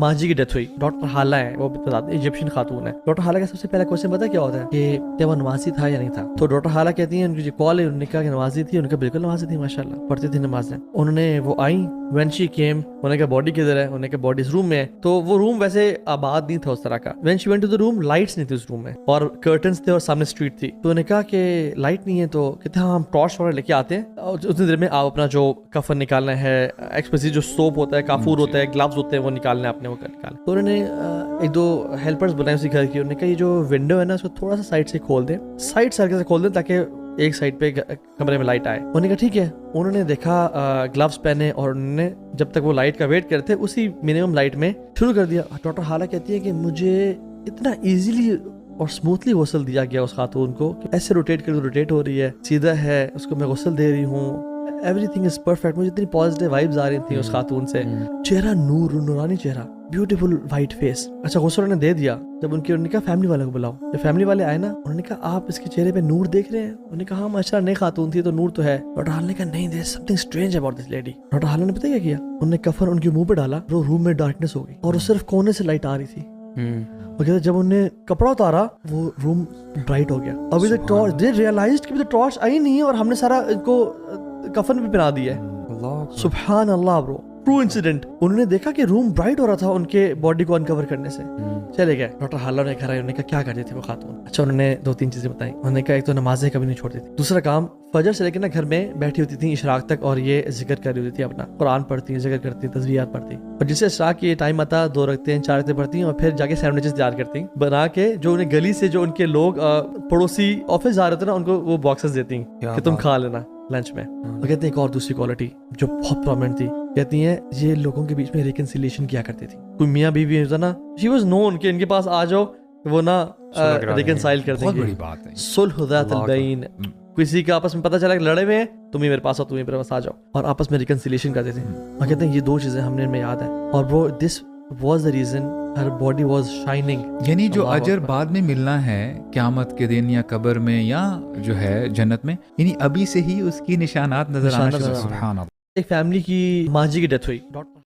माजी की डेथ हुई, डॉक्टर हाला है, वो बताते इजिप्शियन खातून है। डॉक्टर हाला का सबसे पहला क्वेश्चन पता क्या होता है कि क्या वो नमाजी था या नहीं था। तो डॉक्टर हाला कहती हैं, उनकी जो कॉल है, उन्होंने कहा कि नमाजी थी। उनका बिल्कुल नमाजी थी, माशाल्लाह पढ़ती थी नमाजें। उन्होंने वो आई, व्हेन शी केम, उन्होंने कहा बॉडी किधर है, उन्होंने कहा बॉडी इस रूम में है। तो वो रूम वैसे आबाद नहीं था उस तरह का। When she went to the room, lights नहीं थी उस रूम में और कर्टन्स थे और सामने स्ट्रीट थी। तो उन्होंने कहा कि लाइट नहीं है, तो कहते हाँ हम टॉर्च वगैरह लेके आते हैं। और उतनी देर में आप अपना जो कफन निकालना है, एक्सप्रेसिव जो सोप होता है, काफूर होता है, ग्लव्स होते हैं, वो निकालने आपने वो निकाले। तो उन्होंने एक दो हेल्पर्स बनाए उसी घर की। उन्होंने कहा ये जो विंडो है ना, उसको थोड़ा सा साइड से खोल दें, साइड सर्कल से खोल दें ताकि एक साइड पे कमरे में लाइट आए। उन्होंने कहा ठीक है। उन्होंने देखा, ग्लव्स पहने और उन्होंने जब तक वो लाइट का वेट करते उसी मिनिमम लाइट में शुरू कर दिया। डॉक्टर हाला कहती है कि मुझे इतना इजीली और स्मूथली गुस्ल दिया गया उस खातून को कि ऐसे रोटेट करके रोटेट हो रही है, सीधा है, उसको मैं गुस्ल दे रही हूँ, एवरीथिंग इज परफेक्ट। मुझे इतनी पॉजिटिव वाइब्स आ रही थी उस खातून से। चेहरा नूरानी चेहरा, ब्यूटीफुल वाइट फेस। अच्छा गुस्ल उन्होंने दे दिया। जब उन्होंने कहा फैमिली वाले को बुलाओ, जब फैमिली वाले आए ना, उन्होंने कहा आप इसके चेहरे पे नूर देख रहे हैं। उन्होंने कहा माशाल्लाह नई खातून थी तो नूर तो है। डॉक्टर हाल ने कहा नहीं, there is something strange about this lady. Doctor Hall ने पता क्या किया, उन्होंने कफन उनके मुंह पे डाला, वो रूम में डार्कनेस हो गई और सिर्फ कोने से लाइट आ रही थी। वो कहते जब उन्हें कपड़ा उतारा वो रूम ब्राइट हो गया। अभी तक टॉर्च, दे रियलाइज्ड कि टॉर्च आई नहीं है और हमने सारा इनको कफन भी पहना दिया है। सुभान अल्लाह ब्रो, ट्रू इंसिडेंट। उन्होंने देखा कि रूम ब्राइट हो रहा था उनके बॉडी को अनकवर करने से। चले गए डॉक्टर हाला ने घर आए, उन्होंने कहा क्या करती थी वो खातून। अच्छा उन्होंने दो तीन चीजें बताई। उन्होंने कहा एक तो नमाजें कभी नहीं छोड़ती थी, दूसरा काम फजर से लेकर ना घर में बैठी होती थी इशराक तक और ये जिक्र कर रही होती थी, अपना कुरान पढ़ती, जिक्र करती, तस्बीहात पढ़ती। और जिससे इशराक की टाइम आता 2 रखते 4 रखते पढ़ती और फिर जाके सैंडविचेस तैयार करती बना के, जो उन्हें गली से जो उनके लोग पड़ोसी ऑफिस जा रहे थे ना, उनको वो बॉक्सेस देती कि तुम खा लेना लंच में। और कहते हैं एक और दूसरी क्वालिटी जो बहुत प्रोमिनेंट थी, कहती हैं ये लोगों के बीच में रिकंसिलिएशन किया करती थी। कोई मियाँ बीवी होता ना, शी वाज नोन कि इनके पास आ जाओ वो ना रिकंसाइल कर देंगे। बहुत बड़ी बात है। सुल्ह ज़ातुल बैन, किसी का आपस में पता चला कि लड़े हुए हैं, तुम ही मेरे पास आओ, तुम ही मेरे पास आ जाओ, और आपस में रिकंसिलिएशन करते थे। और कहते हैं ये 2 चीजें हमने में याद है। और वो this was the reason her body was shining. यानी जो अजर बाद में मिलना है क़यामत के दिन या कब्र में या जो है जन्नत में, यानी अभी से ही उसकी निशानात नजर आना शुरू। सुभान अल्लाह। एक फैमिली की माजी की डेथ हुई।